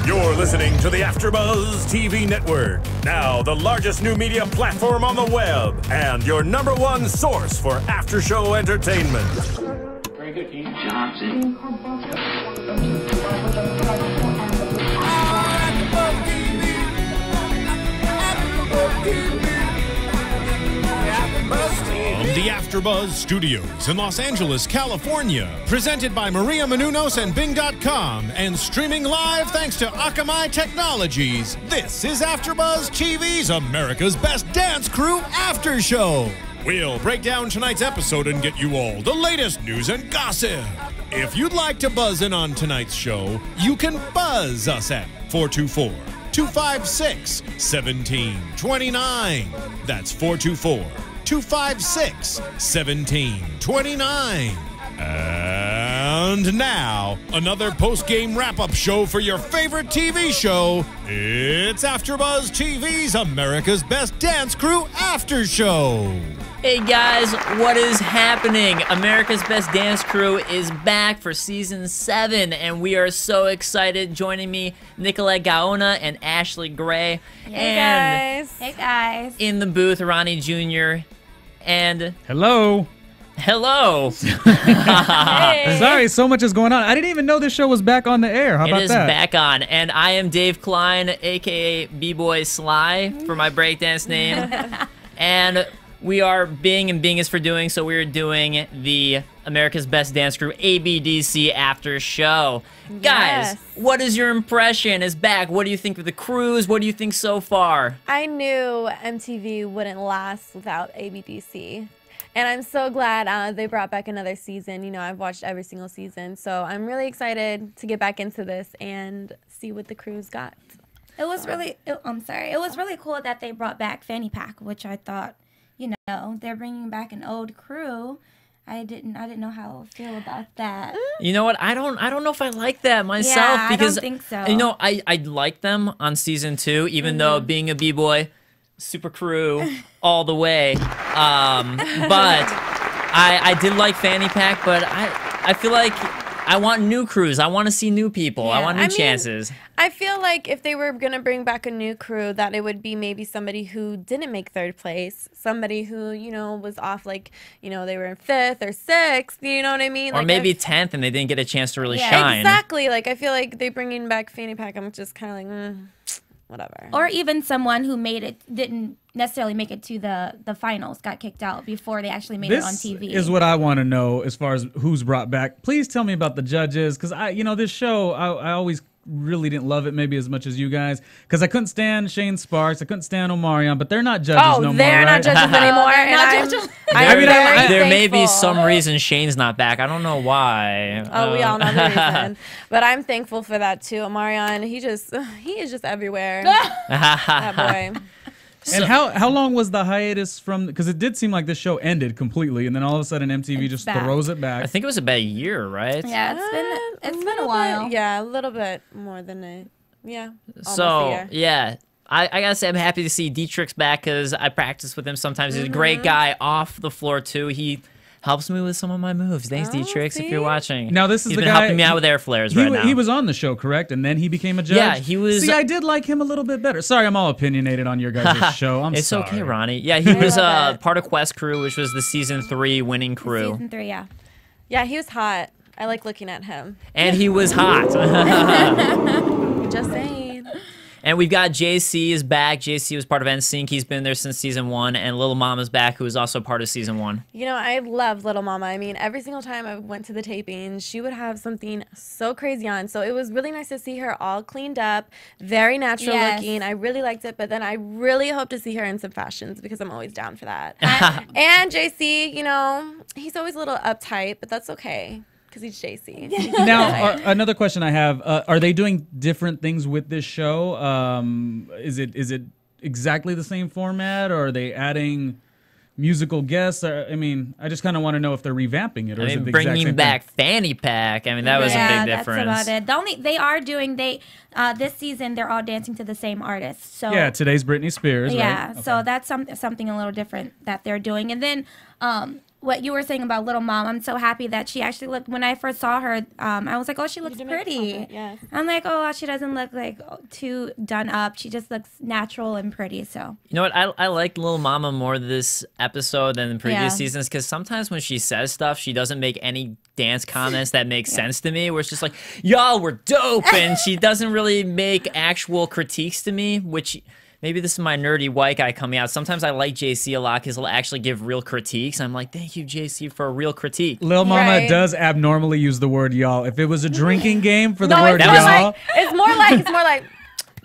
You're listening to the AfterBuzz TV network, now the largest new media platform on the web, and your #1 source for after-show entertainment. Very good, team. Johnson. From the AfterBuzz Studios in Los Angeles, California, presented by Maria Menounos and Bing.com, and streaming live thanks to Akamai Technologies, this is AfterBuzz TV's America's Best Dance Crew After Show. We'll break down tonight's episode and get you all the latest news and gossip. If you'd like to buzz in on tonight's show, you can buzz us at 424-256-1729. That's 424-256-1729. And now, another post-game wrap-up show for your favorite TV show. It's AfterBuzz TV's America's Best Dance Crew After Show. Hey guys, what is happening? America's Best Dance Crew is back for Season 7, and we are so excited. Joining me, Nicolette, Gaona, and Ashley Gray. Hey guys. In the booth, Ronnie Jr. and... Hello. Hello. Hey. Sorry, so much is going on. I didn't even know this show was back on the air. How about that? It is back on, and I am Dave Klein, a.k.a. B-Boy Sly, for my breakdance name. And... we are Bing, and Bing is for doing, so we're doing the America's Best Dance Crew ABDC After Show. Yes. Guys, what is your impression? Is back. What do you think of the cruise? What do you think so far? I knew MTV wouldn't last without ABDC. And I'm so glad they brought back another season. You know, I've watched every single season, so I'm really excited to get back into this and see what the crew's got. It was really, it was really cool that they brought back Fanny Pack, which I thought, you know, they're bringing back an old crew. I didn't know how to feel about that. You know what? I don't know if I like that myself, Yeah, because I don't think so. You know, I liked them on Season 2, even though being a B-boy, super crew all the way. But I did like Fanny Pack, but I feel like I want new crews. I want to see new people. I want new chances. I feel like if they were going to bring back a new crew, that it would be maybe somebody who didn't make third place, somebody who, you know, was off, like, you know, they were in 5th or 6th, you know what I mean? Or like maybe 10th and they didn't get a chance to really shine. Exactly. Like, I feel like they bringing back Fanny Pack, I'm just kind of like, whatever. Or even someone who didn't necessarily make it to the finals, got kicked out before they actually made it on TV. This is what I want to know as far as who's brought back. Please tell me about the judges, because this show, I always really didn't love it maybe as much as you guys, because I couldn't stand Shane Sparks, I couldn't stand Omarion, but they're not judges no more. They're not judges anymore. There may be some reason Shane's not back. I don't know why. Oh, we all know the reason. But I'm thankful for that too. Omarion, he is just everywhere. That boy. And how long was the hiatus from? Because it did seem like this show ended completely, and then all of a sudden MTV just throws it back. I think it was about a year, right? Yeah, it's been a while. Yeah, a little bit more than a almost So a year. yeah, I gotta say I'm happy to see D-Trix back, because I practice with him sometimes. He's a great guy off the floor too. He helps me with some of my moves. Thanks, D-Trix, if you're watching. Now this is He's the been guy helping me out with air flares right now. He was on the show, correct? And then he became a judge? Yeah, he was. See, I did like him a little bit better. Sorry, I'm all opinionated on your guys' show. I'm It's sorry. okay, Ronnie. Yeah, he was part of Quest Crew, which was the Season 3 winning crew. Season 3, yeah. Yeah, he was hot. I like looking at him. And he was hot. Just saying. And we've got JC is back. JC was part of NSYNC. He's been there since Season 1. And Little Mama's back, who was also part of Season 1. You know, I love Little Mama. I mean, every single time I went to the taping, she would have something so crazy on. So it was really nice to see her all cleaned up, very natural looking. I really liked it. But then I really hope to see her in some fashions, because I'm always down for that. And JC, you know, he's always a little uptight, but that's okay, because he's JC. Now, another question I have: are they doing different things with this show? Is it exactly the same format, or are they adding musical guests? I mean, I just kind of want to know if they're revamping it, or is it the exact same bringing back thing? Fanny Pack. I mean, that was a big difference. That's about it. They are doing this season. They're all dancing to the same artist. So yeah, today's Britney Spears. Yeah, right? so that's something a little different that they're doing, and then. what you were saying about Little Mom, I'm so happy that she actually looked, when I first saw her, I was like, oh, she looks pretty. Yes. I'm like, oh, she doesn't look like too done up. She just looks natural and pretty, so. You know what? I like Lil Mama more this episode than the previous Yeah. seasons because sometimes when she says stuff, she doesn't make any dance comments that make sense to me, where it's just like, y'all were dope, and she doesn't really make actual critiques to me, which... Maybe this is my nerdy white guy coming out. Sometimes I like JC a lot because he'll actually give real critiques. I'm like, thank you, JC, for a real critique. Lil Mama Right. does abnormally use the word y'all. If it was a drinking game for the No, word it's y'all. more like,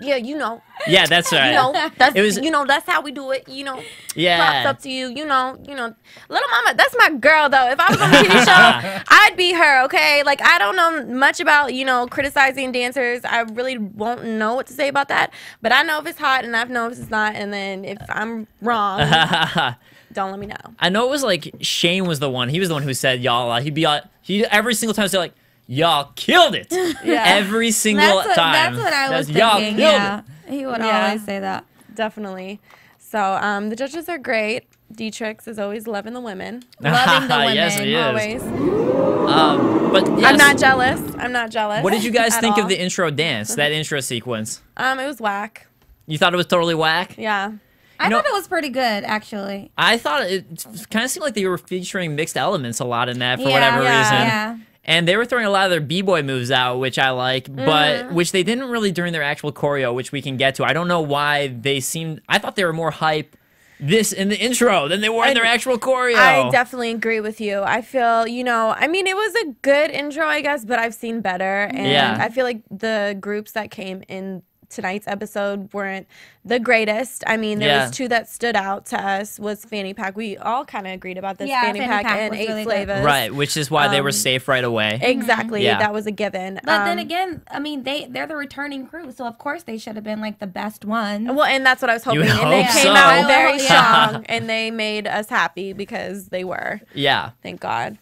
yeah, you know, Yeah, that's right. you know, that's It was- you know, that's how we do it. You know, Yeah. props up to you. You know, Little Mama, that's my girl though. If I was on a TV show, I'd be her. Okay, like I don't know much about criticizing dancers. I really won't know what to say about that. But I know if it's hot, and I know if it's not. And then if I'm wrong, don't let me know. I know it was like Shane was the one. He was the one who said y'all a lot. He'd be he every single time say like, y'all killed it. Yeah. Every single time. That's what I was Y'all thinking. killed Yeah, it. he would Yeah. always say that. Definitely. So the judges are great. D-Trix is always loving the women. Loving the women. Yes, he is. Always. But yes, I'm not jealous. I'm not jealous. What did you guys at think all. of the intro dance, that intro sequence? It was whack. You thought it was totally whack? Yeah. I know- thought it was pretty good, actually. I thought it kind of seemed like they were featuring mixed elements a lot in that for Yeah, whatever yeah, reason. Yeah. And they were throwing a lot of their b-boy moves out, which I like, but which they didn't really during their actual choreo, which we can get to. I don't know why they seemed... I thought they were more hype this in the intro than they were in their actual choreo. I definitely agree with you. I feel, I mean, it was a good intro, I guess, but I've seen better. And Yeah. I feel like the groups that came in tonight's episode weren't the greatest. I mean, there was two that stood out to us was Fanny Pack. We all kind of agreed about this. Yeah, Fanny Fanny Pack Pack and was 8 really good. Flavors. Right, which is why they were safe right away. Exactly. Yeah. That was a given. But then again, I mean, they're the returning crew, so of course they should have been like the best one. Well, and that's what I was hoping. would And they hope came so. out very Yeah. strong, and they made us happy because they were. Yeah. Thank God.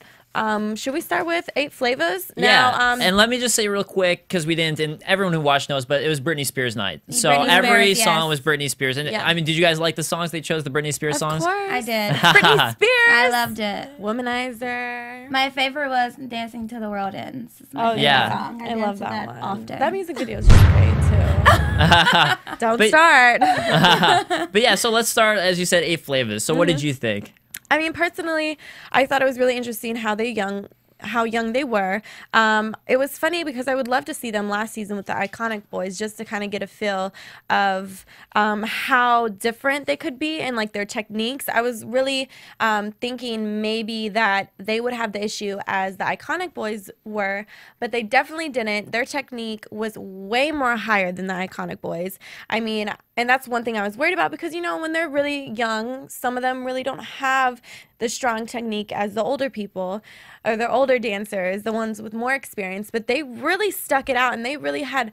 Should we start with 8 Flavors? Yeah, Now, and let me just say real quick, because we didn't, and everyone who watched knows, but it was Britney Spears night. So Britney every Spears, song yes. was Britney Spears. And Yeah. I mean, did you guys like the songs they chose, the Britney Spears of songs? course. I did. Britney Spears. I loved it. Womanizer. My favorite was Dancing to the World Ends. It's my Oh, favorite yeah. song. I dance love to that one. often. That music video is just great too. Don't But- start. But yeah, so let's start, as you said, 8 flavors. So what did you think? I mean, personally, I thought it was really interesting how young they were. It was funny because I would love to see them last season with the Iconic Boys just to kind of get a feel of how different they could be and like their techniques. I was really thinking maybe that they would have the issue as the Iconic Boys were, but they definitely didn't. Their technique was way more higher than the Iconic Boys. I mean, and that's one thing I was worried about because, when they're really young, some of them really don't have the strong technique as the older people or the older dancers, the ones with more experience, but they really stuck it out and they really had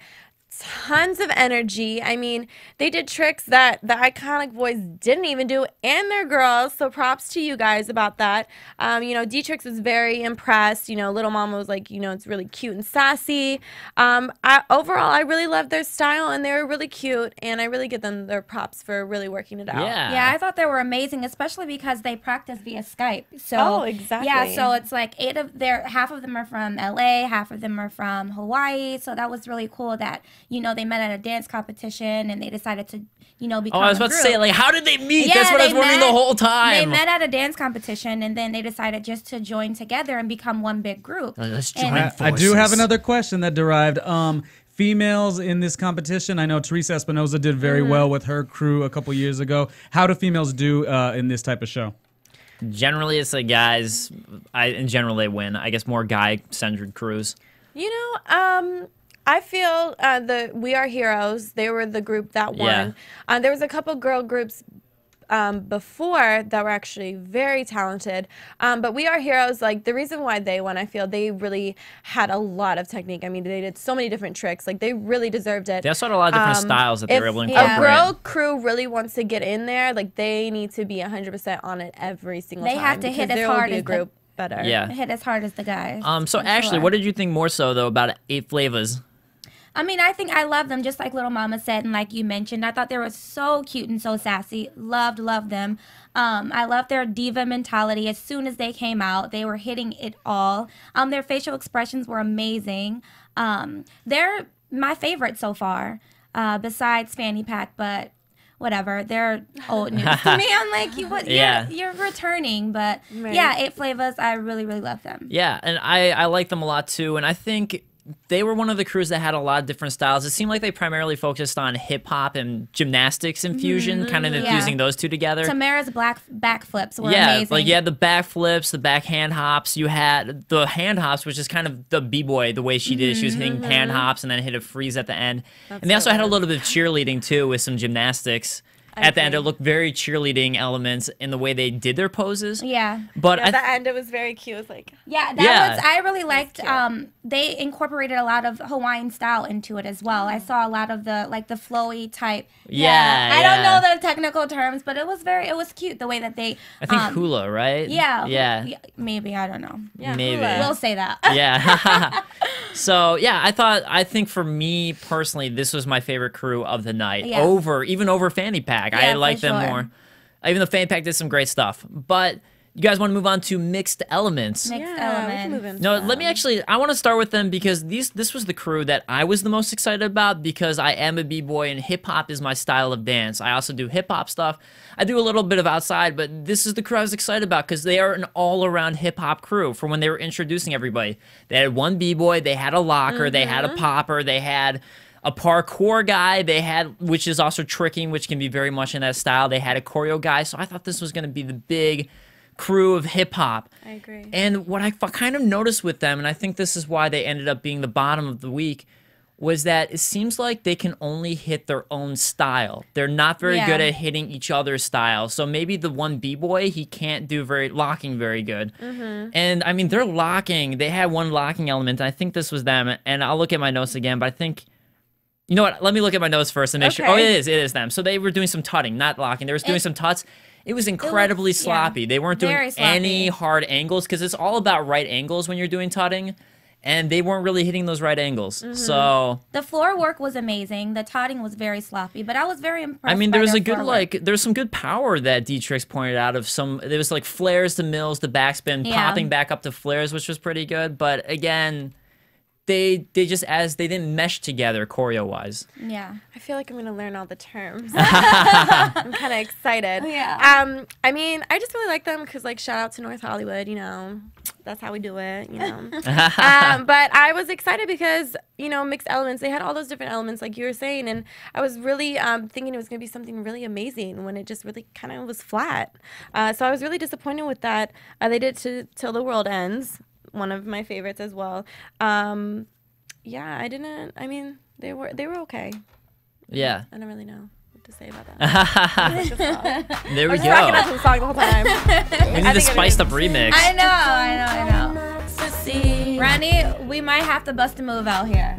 tons of energy. I mean, they did tricks that the Iconic Boys didn't even do, and they're girls, so props to you guys about that. D-Trix was very impressed. Little Mama was like, it's really cute and sassy. Overall, I really loved their style, and they were really cute, and I really give them their props for really working it out. Yeah, I thought they were amazing, especially because they practice via Skype. So Oh, exactly. Yeah, so it's like half of them are from LA, half of them are from Hawaii. So that was really cool that they met at a dance competition and they decided to become Oh, I was a about to group. say, like, how did they meet? Yeah, That's what I was they wondering met- the whole time. They met at a dance competition and then they decided just to join together and become one big group. Let's And- join I do have forces. another question that derived. Females in this competition. I know Teresa Espinoza did very well with her crew a couple years ago. How do females do in this type of show? Generally, it's like guys. In general, they win. I guess more guy-centered crews. I feel the We Are Heroes, they were the group that won. There was a couple girl groups before that were actually very talented. But We Are Heroes, like the reason why they won, I feel they really had a lot of technique. I mean, they did so many different tricks. Like they really deserved it. They also had a lot of different styles that they were able to If incorporate. a girl crew really wants to get in there, like they need to be 100% on it every single They time. have to hit because as there will hard be a as the- group better. Yeah. Hit as hard as the guys. So for Ashley, sure. what did you think more so though about 8 flavors? I mean, I think I love them, just like Little Mama said, and like you mentioned. I thought they were so cute and so sassy. Loved them. I love their diva mentality. As soon as they came out, they were hitting it all. Their facial expressions were amazing. They're my favorite so far, besides Fanny Pack, but whatever. They're old news to me. I'm like, you're returning, but yeah, 8 Flavors. I really, really love them. Yeah, and I like them a lot too, and I think they were one of the crews that had a lot of different styles. It seemed like they primarily focused on hip-hop and gymnastics infusion, kind of infusing those two together. Tamara's backflips were amazing. Like you had the backflips, the back hand hops. You had the hand hops, which is kind of the b-boy, the way she did it. She was hitting hand hops and then hit a freeze at the end. And they also had a little bit of cheerleading, too, with some gymnastics. At the end, it looked very cheerleading elements in the way they did their poses. Yeah. But at the end, it was very cute. It was like... Yeah, that was... I really liked... they incorporated a lot of Hawaiian style into it as well. I saw a lot of the, like, the flowy type... I don't know the technical terms, but it was cute the way that they... I think hula, right? Yeah. Maybe, I don't know. Yeah, maybe. Hula. We'll say that. Yeah. So, yeah, I think for me, personally, this was my favorite crew of the night. Yeah. Even over Fanny Pack. I like them more. Even though Fanny Pack did some great stuff. But you guys want to move on to Mixed Elements. Mixed Elements. No, let me I want to start with them because this was the crew that I was the most excited about because I am a b-boy and hip-hop is my style of dance. I also do hip-hop stuff. I do a little bit of outside, but this is the crew I was excited about because they are an all-around hip-hop crew from when they were introducing everybody. They had one b-boy, they had a locker, they had a popper, they had a parkour guy, they had, which is also tricking, which can be very much in that style. They had a choreo guy, so I thought this was going to be the big crew of hip-hop. I agree. And what I kind of noticed with them, and I think this is why they ended up being the bottom of the week, was that it seems like they can only hit their own style. They're not very good at hitting each other's style. So maybe the one b-boy, he can't do locking very good. And I mean, they're locking. They had one locking element, and I think this was them. And I'll look at my notes again, but I think... You know what? Let me look at my notes first and make sure. Oh, it is them. So they were doing some tutting, not locking. They were doing some tuts. It was incredibly sloppy. They weren't doing any hard angles because it's all about right angles when you're doing tutting, and they weren't really hitting those right angles. So the floor work was amazing. The tutting was very sloppy, but I was very impressed. I mean, there was there was some good power that D-Trix pointed out of some. There was like flares to mills, to backspin, popping back up to flares, which was pretty good. But again, they didn't mesh together choreo wise. Yeah. I feel like I'm gonna learn all the terms. I'm kind of excited. Yeah. I mean, I just really like them because, like, shout out to North Hollywood. You know, that's how we do it. You know. But I was excited because, you know, Mixed Elements. They had all those different elements, like you were saying, and I was really thinking it was gonna be something really amazing when it just really kind of was flat. So I was really disappointed with that. They did Till the World Ends. One of my favorites as well. Yeah, I mean, they were okay. Yeah. I don't really know what to say about that. There we go. I was rocking out to the song the whole time. We need the spiced up remix. I know. Randy, we might have to bust a move out here.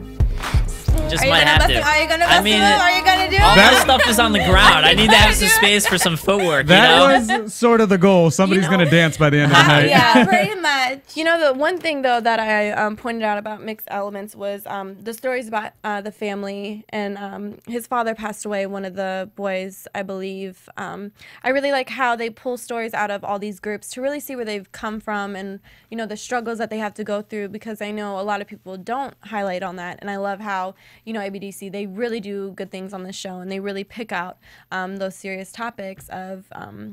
Just might have to. Are you gonna bust a move? Are you gonna do all it? that stuff is on the ground. I need to have some space for some footwork. That was sort of the goal. Somebody's gonna dance by the end of the night. Yeah, pretty much. You know, the one thing though that I pointed out about Mixed Elements was the stories about the family, and his father passed away. One of the boys, I believe. I really like how they pull stories out of all these groups to really see where they've come from, and you know the struggles that they have to go through. Because I know a lot of people don't highlight on that, and I love how, you know, ABDC, they really do good things on this show, and they really pick out those serious topics of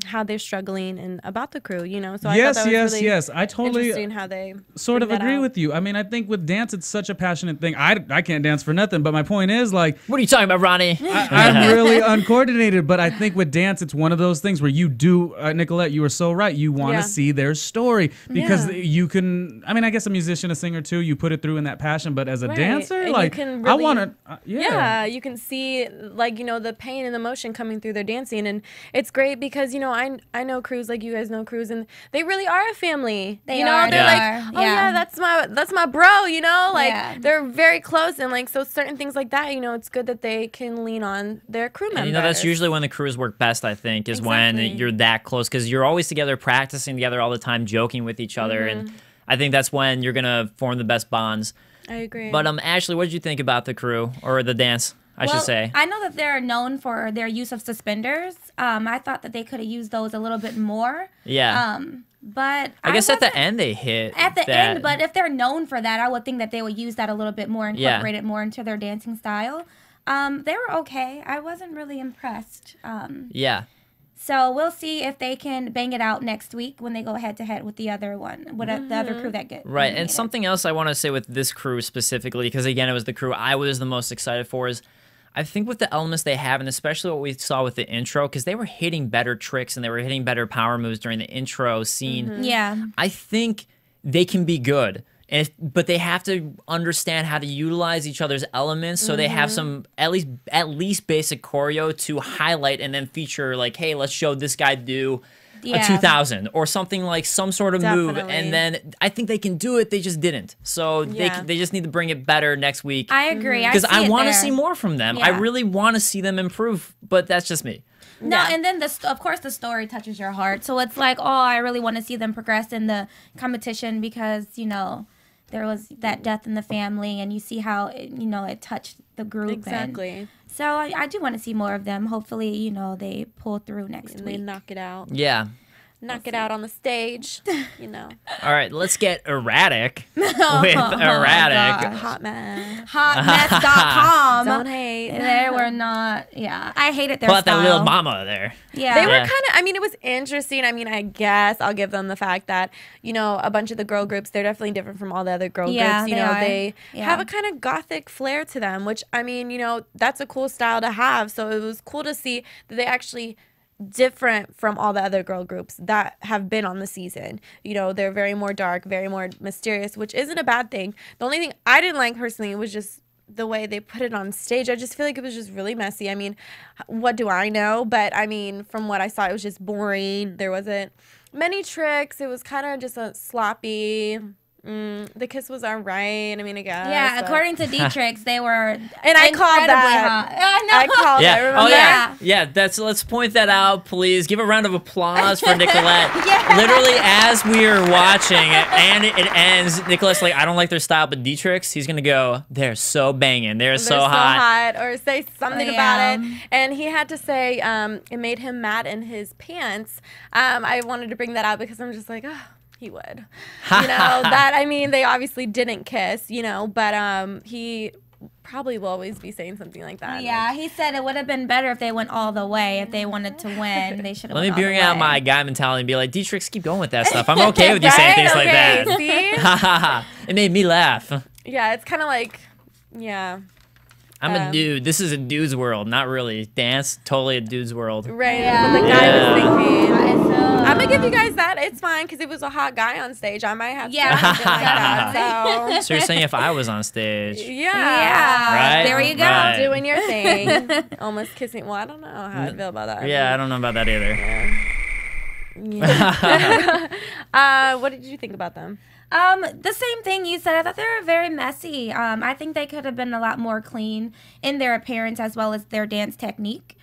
how they're struggling and about the crew, you know. So I thought that was really I totally interesting how they sort of agree with you. I mean, I think with dance, it's such a passionate thing. I can't dance for nothing, but my point is, like, what are you talking about, Ronnie? I'm really uncoordinated, but I think with dance, it's one of those things where you do, Nicolette, you were so right. You want to see their story because you can, I mean, I guess a musician, a singer too, you put it through in that passion, but as a dancer, and like, really, I want to, you can see, like, you know, the pain and emotion coming through their dancing, and it's great because, you know, I know crews, like you guys know crews, and they really are a family. They're like, oh yeah, that's my bro, you know, like they're very close, and like so certain things like that, you know, it's good that they can lean on their crew members. And, you know, that's usually when the crews work best, I think, is when you're that close, because you're always together, practicing together all the time, joking with each other, and I think that's when you're gonna form the best bonds. I agree. But Ashley, what did you think about the crew or the dance? I should say. I know that they're known for their use of suspenders. I thought that they could have used those a little bit more. Yeah. But I guess at the end they hit at the that. end. But if they're known for that, I would think that they would use that a little bit more, incorporate it more into their dancing style. They were okay. I wasn't really impressed. Yeah. So we'll see if they can bang it out next week when they go head to head with the other one, with the other crew that get right. And something else I want to say with this crew specifically, because again it was the crew I was the most excited for, is I think with the elements they have, and especially what we saw with the intro, because they were hitting better tricks and they were hitting better power moves during the intro scene. Yeah. I think they can be good. But they have to understand how to utilize each other's elements, so they have some at least basic choreo to highlight and then feature, like, hey, let's show this guy do a 2000 or something, like some sort of move, and then I think they can do it. They just didn't, so they just need to bring it better next week. I agree, because I want to see more from them. Yeah. I really want to see them improve, but that's just me. No, and then of course the story touches your heart, so it's like, oh, I really want to see them progress in the competition because there was that death in the family, and you see how it touched the group. Exactly. So I do want to see more of them. Hopefully, they pull through next week. They knock it out. Yeah. Knock it out on the stage. All right, let's get Erratic with Erratic. Hot mess. Hotmess.com. Don't hate. They were not. Yeah, I hated their Put style. that little mama there. Yeah, They were kind of, it was interesting. I guess I'll give them the fact that, a bunch of the girl groups, they're definitely different from all the other girl groups. They have a kind of gothic flair to them, which, that's a cool style to have. So it was cool to see that they actually different from all the other girl groups that have been on the season. They're very more dark, very more mysterious, which isn't a bad thing. The only thing I didn't like personally was just the way they put it on stage. I just feel like it was just really messy. What do I know? But from what I saw, it was just boring. There wasn't many tricks. It was kind of just a sloppy. The kiss was alright. I guess. Yeah, according to D-Trix, they were and I called that. Hot. I called that. Remember? Oh yeah. Let's point that out, please. Give a round of applause for Nicolette. Literally, as we are watching and it ends, Nicolette's like, I don't like their style, but D-Trix, he's gonna go, they're so banging, they're so hot, or say something about it. And he had to say, it made him mad in his pants. I wanted to bring that out because I'm just like, oh. He would, they obviously didn't kiss, but he probably will always be saying something like that. Yeah, he said it would have been better if they went all the way. If they wanted to win, they should have. Let me bring out my guy mentality and be like, D-Trix, keep going with that stuff. I'm okay with you saying things like that. See? It made me laugh. Yeah, it's kind of like, yeah. I'm a dude. This is a dude's world. Not really. Dance, totally a dude's world. Right. Yeah. The guy was thinking. I'm going to give you guys that. It's fine because it was a hot guy on stage. I might have to like that. So you're saying if I was on stage. Yeah. Right? There you go. Right. Doing your thing. Almost kissing. Well, I don't know how I feel about that. Yeah, I don't know about that either. Yeah. What did you think about them? The same thing you said. I thought they were very messy. I think they could have been a lot more clean in their appearance as well as their dance technique.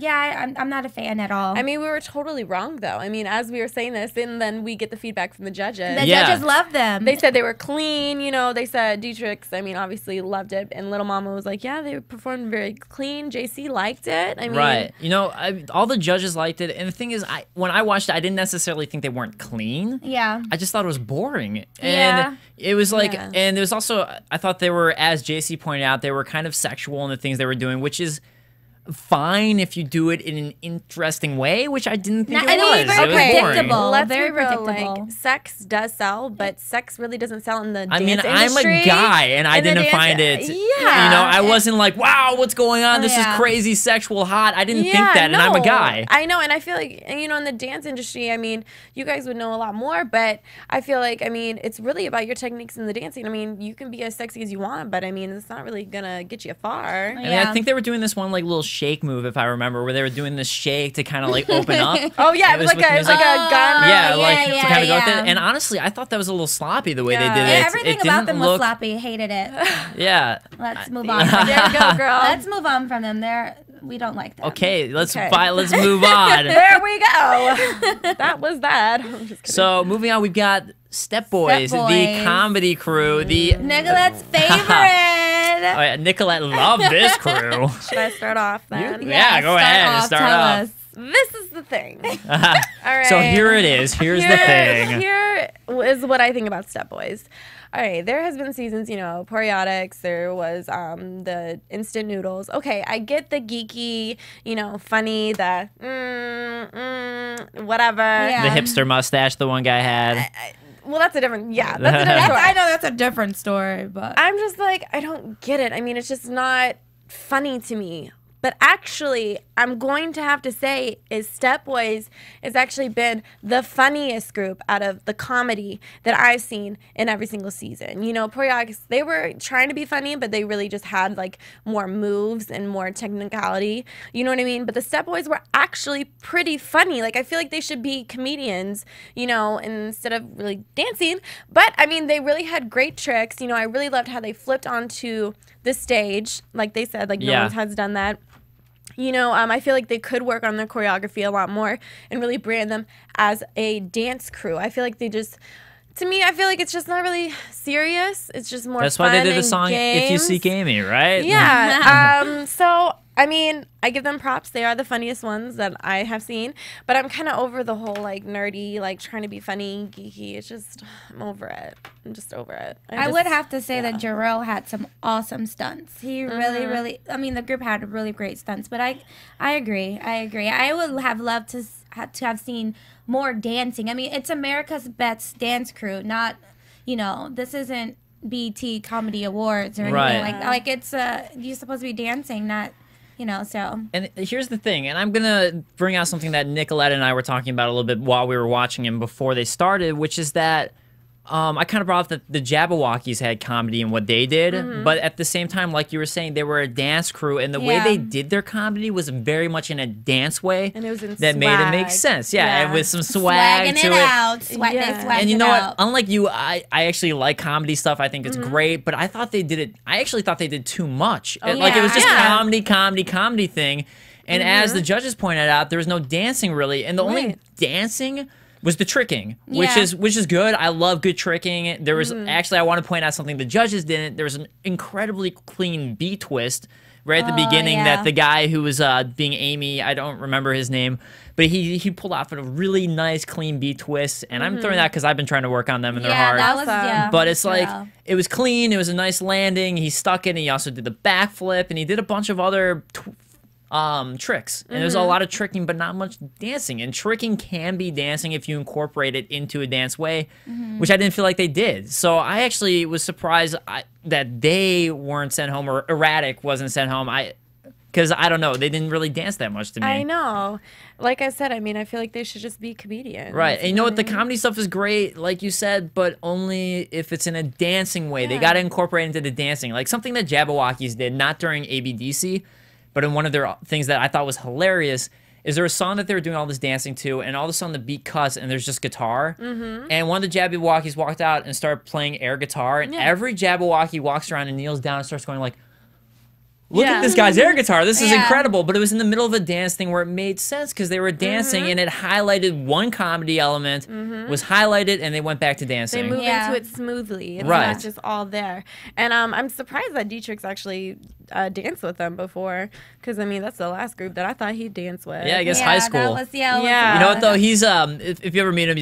Yeah, I'm not a fan at all. We were totally wrong, though. As we were saying this, and then we get the feedback from the judges. The judges loved them. They said they were clean. They said D-Trix, obviously loved it. And Little Mama was like, yeah, they performed very clean. JC liked it. Right. All the judges liked it. And the thing is, when I watched it, I didn't necessarily think they weren't clean. Yeah. I just thought it was boring. And it was like, and there was also, I thought they were, as JC pointed out, they were kind of sexual in the things they were doing, which is fine if you do it in an interesting way, which I didn't think it was. Very predictable. Let's very be real, predictable. sex does sell, but sex really doesn't sell in the dance industry. I'm a guy, and I didn't find it. Yeah. I wasn't like, wow, what's going on? This is crazy, sexual, hot. I didn't think that, and I'm a guy. I know, and I feel like, in the dance industry, you guys would know a lot more, but I feel like, it's really about your techniques in the dancing. You can be as sexy as you want, but it's not really gonna get you far. I think they were doing this one like little shake move, if I remember, where they were doing this shake to kind of like open up. Oh yeah, it was like a gun. Yeah, to kind of go with it. And honestly, I thought that was a little sloppy the way they did it. Everything about them was sloppy. Hated it. Yeah. Let's move on. There you go, girl. Let's move on from them. We don't like them. Okay, let's move on. There we go. That was that. So moving on, we've got Step Boys, the comedy crew, the Nicolette's favorite. Oh, yeah, Nicolette loved this crew. Should I start off then? Yeah, go ahead. Start off. This is the thing. All right. So here it is. Here's the thing. Here is what I think about Step Boys. All right, there has been seasons, you know, Periodics, there was the instant noodles. Okay, I get the geeky, you know, funny, the whatever. Yeah. The hipster mustache the one guy had. Well, that's a different, that's a different story. I know that's a different story, but I'm just like, I don't get it. I mean, it's just not funny to me. But actually, I'm going to have to say is Step Boys has actually been the funniest group out of the comedy that I've seen in every single season. You know, Periodics, they were trying to be funny, but they really just had like more moves and more technicality. You know what I mean? But the Step Boys were actually pretty funny. Like, I feel like they should be comedians, you know, instead of really dancing. But, I mean, they really had great tricks. You know, I really loved how they flipped onto the stage. Like they said, like no one has done that. You know, I feel like they could work on their choreography a lot more and really brand them as a dance crew. I feel like they just, to me, I feel like it's just not really serious. It's just more That's fun why they did the and song games. If You Seek Amy, right? Yeah. So, I mean, I give them props. They are the funniest ones that I have seen. But I'm kind of over the whole, like, nerdy, like, trying to be funny, geeky. It's just, I'm over it. I'm just over it. I would have to say that Jarrell had some awesome stunts. He really, I mean, the group had really great stunts. But I agree. I would have loved to have seen more dancing. I mean, it's America's Best Dance Crew, not, you know, this isn't BET Comedy Awards or anything like it's you're supposed to be dancing, not, you know, so. And here's the thing, and I'm going to bring out something that Nicolette and I were talking about a little bit while we were watching him before they started, which is that I kind of brought up that the Jabberwockies had comedy in what they did, but at the same time, like you were saying, they were a dance crew, and the way they did their comedy was very much in a dance way and it was in that made it make sense. Yeah, and with some swag Swagging to it it. out. And you know what? Unlike you, I actually like comedy stuff. I think it's great, but I thought they did it. I actually thought they did too much. Like it was just comedy thing. And as the judges pointed out, there was no dancing really, and the only dancing was the tricking, which is good. I love good tricking. There was actually, I want to point out something the judges didn't. There was an incredibly clean beat twist right at the beginning that the guy who was being Amy, I don't remember his name, but he pulled off a really nice clean beat twist, and I'm throwing that because I've been trying to work on them and they're hard. That was, but it's like, it was clean, it was a nice landing, he stuck it, and he also did the backflip, and he did a bunch of other tricks. And there's a lot of tricking, but not much dancing. And tricking can be dancing if you incorporate it into a dance way, which I didn't feel like they did. So I actually was surprised that they weren't sent home, or Erratic wasn't sent home. Because I don't know, they didn't really dance that much to me. I know. Like I said, I mean, I feel like they should just be comedians. Right. And you know what? The comedy stuff is great, like you said, but only if it's in a dancing way. They got to incorporate into the dancing. Like something that Jabberwockies did, not during ABDC, but in one of their things that I thought was hilarious, is there a song that they were doing all this dancing to, and all of a sudden the beat cuts and there's just guitar, and one of the Jabberwockies walked out and started playing air guitar, and every Jabberwocky walks around and kneels down and starts going like, look at this guy's air guitar. This is incredible. But it was in the middle of a dance thing where it made sense because they were dancing and it highlighted one comedy element, was highlighted, and they went back to dancing. They move into it smoothly. It's not just all there. And I'm surprised that D-Trix actually danced with them before, because, I mean, that's the last group that I thought he'd dance with. Yeah, I guess high school. That was, You know what, though? He's, if you ever meet him,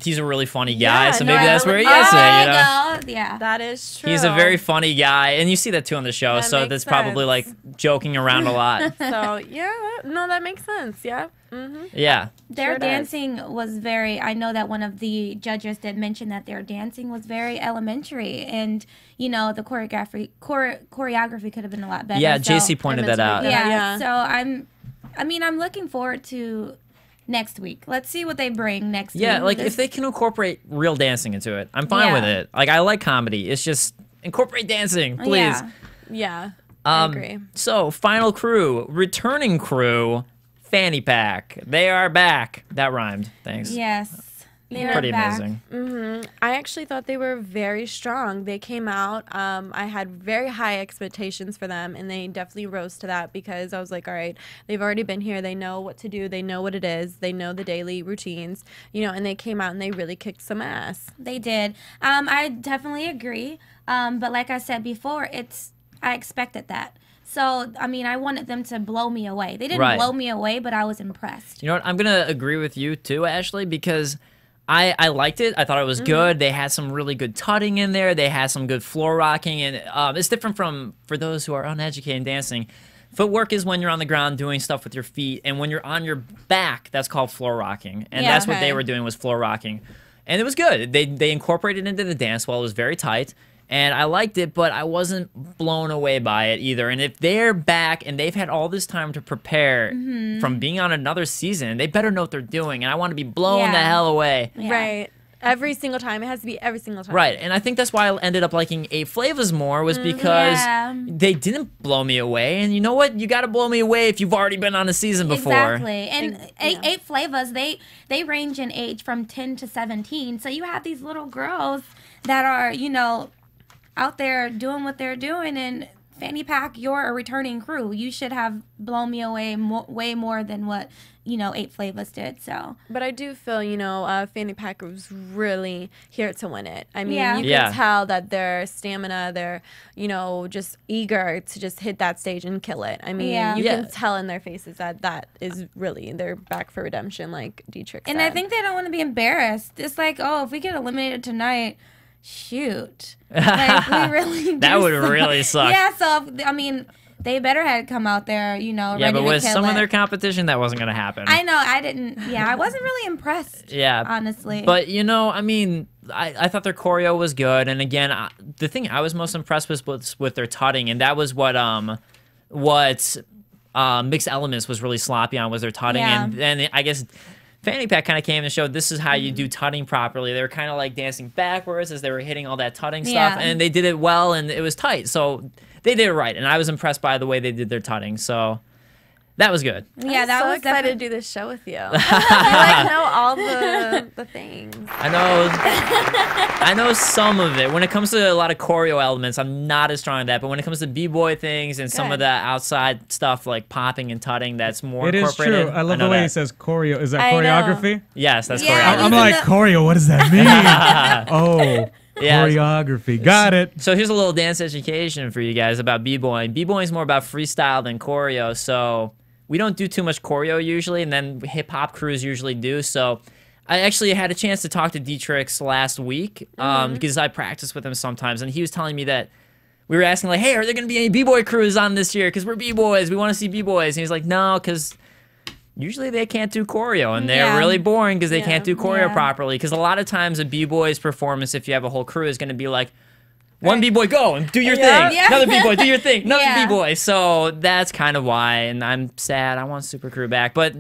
he's a really funny guy, so maybe that's where he is. Yeah. That is true. He's a very funny guy, and you see that, too, on the show, so that's probably like joking around a lot. So that makes sense. Yeah. Their dancing was very, I know that one of the judges did mention that their dancing was very elementary, and you know, the choreography could have been a lot better. Yeah, JC pointed that out. So I'm looking forward to next week. Let's see what they bring next week. Yeah, like if they can incorporate real dancing into it, I'm fine with it. Like I like comedy. It's just incorporate dancing, please. I agree. So, final crew, returning crew, Fanny Pack. They are back. That rhymed. Thanks. Yes. pretty amazing. I actually thought they were very strong. They came out. I had very high expectations for them, and they definitely rose to that because I was like, all right, they've already been here. They know what to do. They know what it is. They know the daily routines, and they came out and they really kicked some ass. They did. I definitely agree. But like I said before, I expected that. So, I mean, I wanted them to blow me away. They didn't blow me away, but I was impressed. You know what? I'm going to agree with you too, Ashley, because I liked it. I thought it was good. They had some really good tutting in there. They had some good floor rocking. And it's different for those who are uneducated in dancing. Footwork is when you're on the ground doing stuff with your feet. And when you're on your back, that's called floor rocking. And that's what they were doing, was floor rocking. And it was good. They incorporated it into the dance while it was very tight. And I liked it, but I wasn't blown away by it either. And if they're back and they've had all this time to prepare from being on another season, they better know what they're doing. And I want to be blown the hell away. Yeah. Right. Every single time. It has to be every single time. Right. And I think that's why I ended up liking 8 Flavas more, was because they didn't blow me away. And you know what? You got to blow me away if you've already been on a season before. Exactly. And 8 Flavas, they range in age from 10 to 17. So you have these little girls that are, out there doing what they're doing, and Fanny Pack, you're a returning crew. You should have blown me away way more than what 8 Flavas did. So, but I do feel Fanny Pack was really here to win it. I mean, you can tell that their stamina, they're just eager to just hit that stage and kill it. I mean, you can tell in their faces that is really, they're back for redemption, like D-Trix said. And I think they don't want to be embarrassed. It's like, oh, if we get eliminated tonight, shoot. Like, we really that would really suck. Yeah, so, I mean, they better had come out there, ready to kill it. Yeah, but with some of their competition, that wasn't going to happen. I know, I wasn't really impressed, honestly. But, I mean, I thought their choreo was good. And again, the thing I was most impressed was with their tutting, and that was what Mixed Elements was really sloppy on, was their tutting. Yeah. And then I guess Fanny Pack kind of came and showed this is how you do tutting properly. They were kind of like dancing backwards as they were hitting all that tutting stuff, and they did it well, and it was tight. So they did it right, and I was impressed by the way they did their tutting. So that was good. Yeah, that was excited to do this show with you. I know all the things. I know some of it. When it comes to a lot of choreo elements, I'm not as strong at that. But when it comes to b-boy things and some of the outside stuff like popping and tutting, that's more incorporated. It is true. I love the way he says choreo. Is that choreography? Yes, that's choreography. I'm like, choreo, what does that mean? Choreography. Got it. So here's a little dance education for you guys about b-boying. B-boying is more about freestyle than choreo. So we don't do too much choreo usually, and then hip-hop crews usually do. So I actually had a chance to talk to D-Trix last week because I practice with him sometimes, and he was telling me that we were asking, like, hey, are there going to be any b-boy crews on this year? Because we're b-boys. We want to see b-boys. And he's like, no, because usually they can't do choreo, and they're really boring because they can't do choreo properly. Because a lot of times a b-boy's performance, if you have a whole crew, is going to be like, one b-boy, go and do your thing. Yeah. Another b-boy, do your thing. Another b-boy. So that's kind of why, and I'm sad. I want Super Crew back. But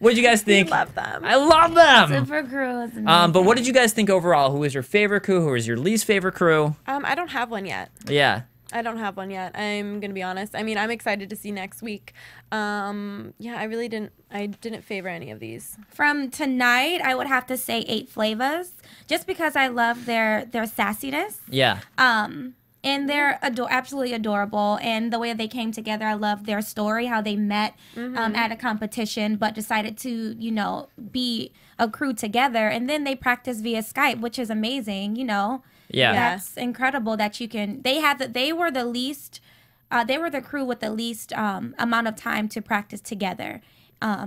what did you guys think? I love them. I love them. Super Crew is amazing. But what did you guys think overall? Who was your favorite crew? Who was your least favorite crew? I don't have one yet. Yeah. I don't have one yet. I'm gonna be honest. I mean, I'm excited to see next week. I really didn't. I didn't favor any of these. From tonight, I would have to say 8 Flavas, just because I love their sassiness. Yeah. And they're absolutely adorable. And the way they came together, I love their story, how they met at a competition, but decided to, be a crew together. And then they practiced via Skype, which is amazing, Yeah. That's incredible that you can. They were the least. They were the crew with the least amount of time to practice together,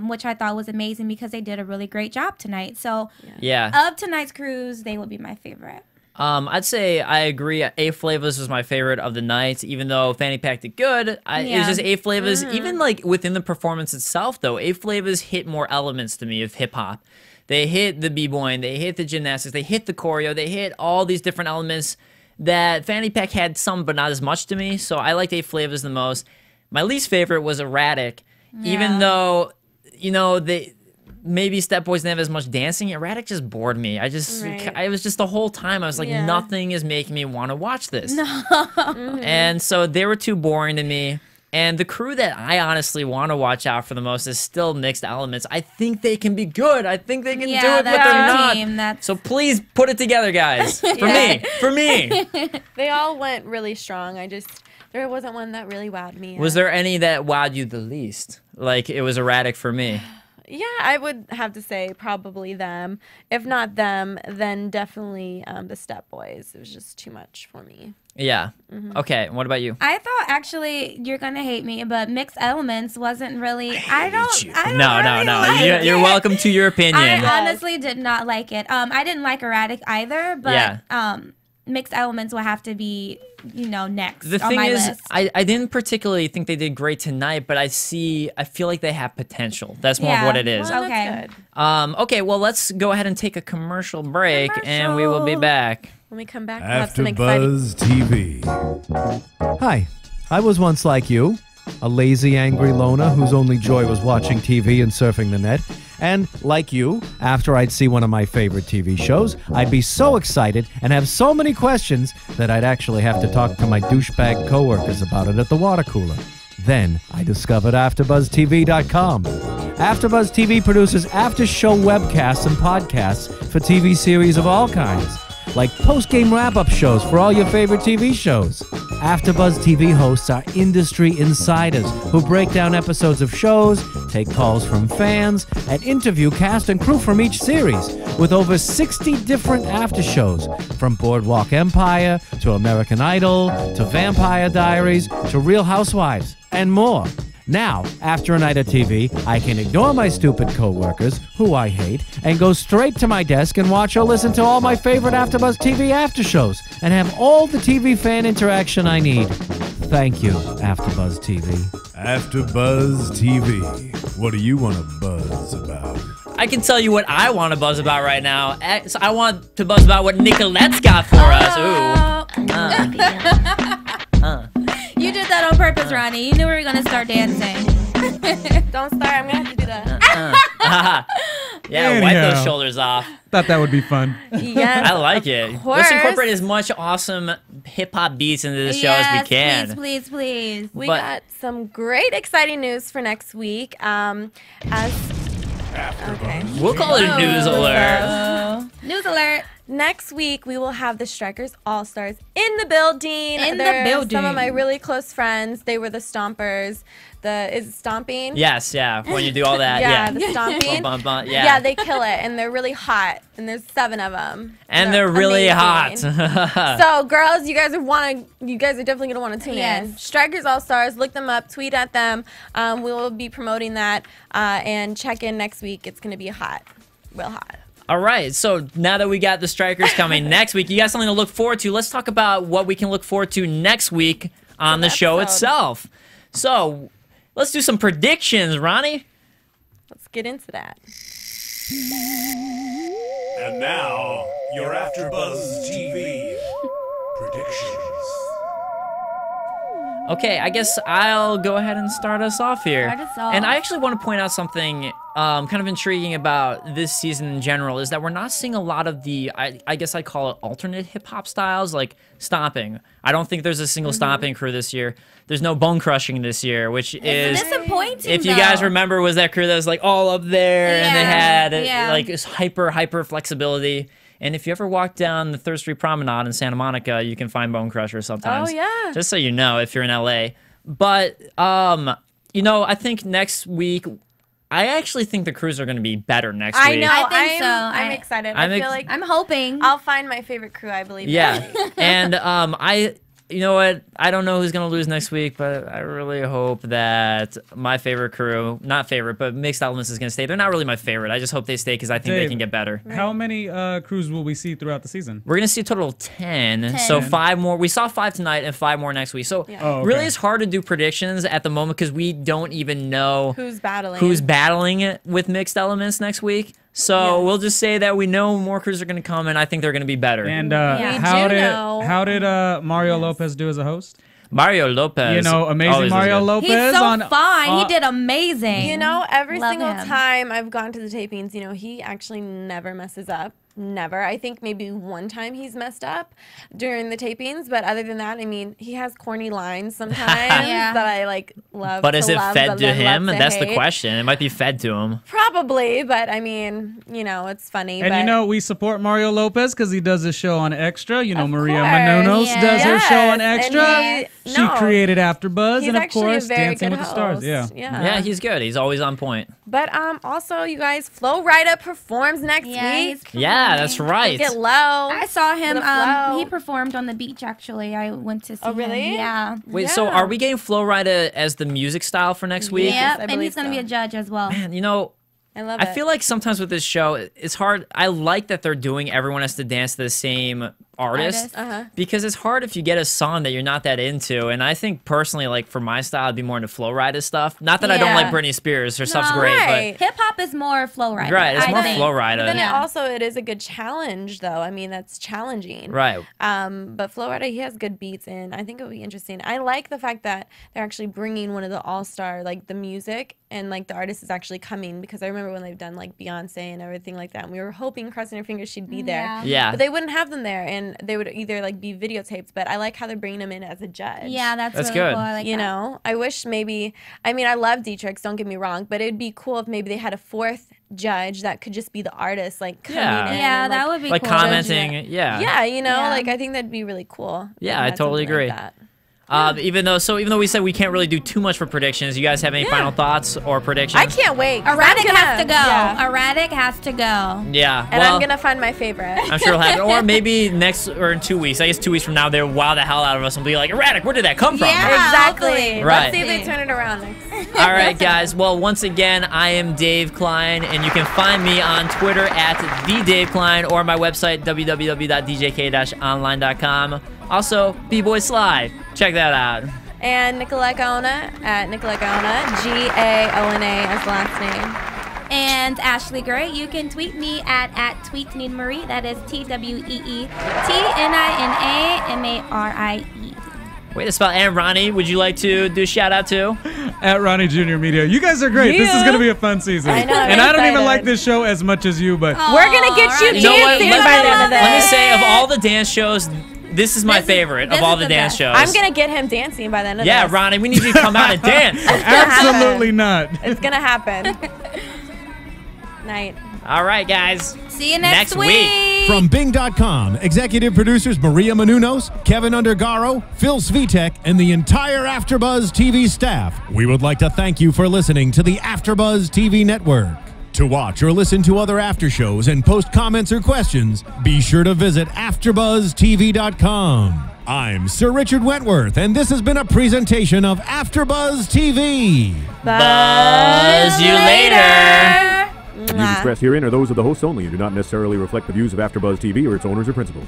which I thought was amazing because they did a really great job tonight. So, of tonight's crews, they would be my favorite. I'd say I agree. 8 Flavas was my favorite of the night, even though Fanny Pack did good. It was just 8 Flavas. Even like within the performance itself, though, 8 Flavas hit more elements to me of hip hop. They hit the b-boying, they hit the gymnastics, they hit the choreo, they hit all these different elements that Fanny Pack had some, but not as much to me. So I liked 8 Flavas the most. My least favorite was Erratic, even though, maybe Step Boys didn't have as much dancing. Erratic just bored me. I was just the whole time, I was like, nothing is making me want to watch this. No. And so they were too boring to me. And the crew that I honestly want to watch out for the most is still Mixed Elements. I think they can be good. I think they can do it, but they're not. So please put it together, guys. For me. They all went really strong. There wasn't one that really wowed me. Was there any that wowed you the least? Like, it was Erratic for me. Yeah, I would have to say probably them. If not them, then definitely the Step Boys. It was just too much for me. Yeah. Okay, what about you? I thought, actually, you're going to hate me, but Mixed Elements wasn't really... I don't No. like You're welcome to your opinion. I honestly did not like it. I didn't like Erratic either, but Mixed Elements will have to be, next the on thing my is, list. I didn't particularly think they did great tonight, but I feel like they have potential. That's more of what it is. Well, Okay. that's good. Okay, well, let's go ahead and take a commercial break, and we will be back. When we come back, we'll have some exciting... AfterBuzz TV. Hi, I was once like you, a lazy, angry loner whose only joy was watching TV and surfing the net. And, like you, after I'd see one of my favorite TV shows, I'd be so excited and have so many questions that I'd actually have to talk to my douchebag coworkers about it at the water cooler. Then I discovered AfterBuzzTV.com. AfterBuzz TV produces after-show webcasts and podcasts for TV series of all kinds, like post-game wrap-up shows for all your favorite TV shows. AfterBuzz TV hosts are industry insiders who break down episodes of shows, take calls from fans, and interview cast and crew from each series, with over 60 different after shows, from Boardwalk Empire to American Idol to Vampire Diaries to Real Housewives, and more. Now, after a night of TV, I can ignore my stupid coworkers, who I hate, and go straight to my desk and watch or listen to all my favorite AfterBuzz TV after shows, and have all the TV fan interaction I need. Thank you, AfterBuzz TV. AfterBuzz TV. What do you want to buzz about? I can tell you what I want to buzz about right now. So I want to buzz about what Nicolette's got for us. You did that on purpose, Ronnie. You knew we were going to start dancing. Don't start. I'm going to have to do that. Yeah, wipe those shoulders off. Thought that would be fun. Yes, I like it. Let's incorporate as much awesome hip-hop beats into the show as we can. Please. We got some great, exciting news for next week. We'll call it a news alert. News alert. Next week, we will have the Strikers All-Stars in the building. The building. Some of my really cllose friends. They were the Stompers. Is it Stomping? Yes, yeah. When you do all that, the Stomping. Yeah, they kill it, and they're really hot. And there's 7 of them. And they're really amazing. hot. So, girls, you guys are definitely gonna want to tune in. Strikers All-Stars. Look them up. Tweet at them. We will be promoting that. And check in next week. It's gonna be hot, real hot. All right, so now that we got the Strikers coming next week, you got something to look forward to. Let's talk about what we can look forward to next week on the show itself. So, let's do some predictions, Ronnie. Let's get into that. And now, your AfterBuzz TV predictions. Okay, I guess I'll go ahead and start us off here. Start us off. And I actually want to point out something kind of intriguing about this season in general, is that we're not seeing a lot of the, I guess I'd call it alternate hip-hop styles, like stomping. I don't think there's a single stomping crew this year. There's no bone crushing this year, which is disappointing. If you guys remember, was that crew that was like all up there and they had like this hyper flexibility. And if you ever walk down the 3rd Street Promenade in Santa Monica, you can find Bone Crusher sometimes. Oh, yeah. Just so you know, if you're in LA. But, I think next week, I actually think the crews are going to be better next week. I know. I think so. I'm excited. I feel like I'm hoping. I'll find my favorite crew, I believe. Yeah. And you know what? I don't know who's going to lose next week, but I really hope that my favorite crew, not favorite, but Mixed Elements is going to stay. They're not really my favorite. I just hope they stay because I think they can get better. How many crews will we see throughout the season? We're going to see a total of 10. So 5 more. We saw 5 tonight and 5 more next week. So really it's hard to do predictions at the moment because we don't even know who's battling with Mixed Elements next week. So we'll just say that we know more crews are going to come, and I think they're going to be better. And how did Mario Lopez do as a host? Mario Lopez. Amazing Mario Lopez. He's so fine. He did amazing. Every single time I've gone to the tapings, he actually never messes up. never. I think maybe one time he's messed up during the tapings, but other than that, I mean, he has corny lines sometimes that I like love. But is it fed to him? That's the hate. question. It might be fed to him. Probably, but I mean, you know, it's funny. And but you know, we support Mario Lopez because he does his show on Extra. You know, Of Maria course. Menounos does her show on Yes, Extra. and She created AfterBuzz, he's and of actually a course, very Dancing good with the Stars. host. Yeah. Yeah, he's good. He's always on point. But also, you guys, Flo Rida performs next week. Yeah, that's right. Get low. I saw him. The flow. He performed on the beach. Actually, I went to see Oh, really? him. Yeah. Wait, so are we getting Flo Rida as the music style for next week? Yep, I and believe he's gonna be a judge as well. Man, you know, I love I it. feel like sometimes with this show, it's hard. I like that they're doing everyone has to dance to the same artist because it's hard if you get a song that you're not that into. And I think personally, like for my style, I'd be more into Flo Rida stuff. Not that I don't like Britney Spears. Her stuff's great, right. Hip hop is more Flo Rida. Right, it's more Flo But Rida. then it is a good challenge, though. I mean, that's challenging. Right. But Flo Rida, he has good beats, and I think it would be interesting. I like the fact that they're actually bringing one of the all-star, like the music, and like the artist is actually coming, because I remember when they've done like Beyonce and everything like that, and we were hoping, crossing our fingers, she'd be there. Yeah. But they wouldn't have them there, and they would either like be videotaped. But I like how they're bringing them in as a judge. Yeah, that's really good. cool. I like You that. know, I wish maybe, I mean, I love D-Trix, don't get me wrong, but it'd be cool if maybe they had a fourth judge that could just be the artist, like coming in. Yeah, and, that would be Like cool. commenting. Yeah. Yeah, you know, Yeah. like I think that'd be really cool. if Yeah, they I had totally something like agree. that. Even though we said we can't really do too much for predictions, you guys have any final thoughts or predictions? I can't wait. 'cause Erratic I'm gonna- has to go. Yeah. Erratic has to go. Yeah. And well, I'm gonna find my favorite. I'm sure it'll happen. Or maybe next or in 2 weeks. I guess 2 weeks from now, they'll wow the hell out of us and be like, Erratic, where did that come from? Yeah. Exactly. Right. Let's see if they turn it around next. All right, guys. Well, once again, I am Dave Klein, and you can find me on Twitter at @TheDaveKlein or my website, www.djk-online.com. Also, B-Boy Sly. Check that out. And Nicolette Gaona at Nicolette Gaona, Gaona as the last name. And Ashley Gray, you can tweet me at @TweetNeedMarie. That is TweetNinamare. Way to spell. And Ronnie, would you like to do a shout out to? At Ronnie Jr. Media. You guys are great. This is going to be a fun season. I know, I'm and I don't even excited. like this show as much as you, but We're gonna get you You know what? dancing Let by the end of me this. say, of all the dance shows, this is my favorite of all the dance shows. I'm gonna get him dancing by the end of Yeah, this. Ronnie, we need you to come out and dance. absolutely not. It's gonna happen. Night. All right, guys. See you next week. From Bing.com, executive producers Maria Menounos, Kevin Undergaro, Phil Svitek, and the entire AfterBuzz TV staff, we would like to thank you for listening to the AfterBuzz TV network. To watch or listen to other after shows and post comments or questions, be sure to visit AfterBuzzTV.com. I'm Sir Richard Wentworth, and this has been a presentation of AfterBuzz TV. Buzz you later. The views expressed herein are those of the hosts only and do not necessarily reflect the views of AfterBuzz TV or its owners or principals.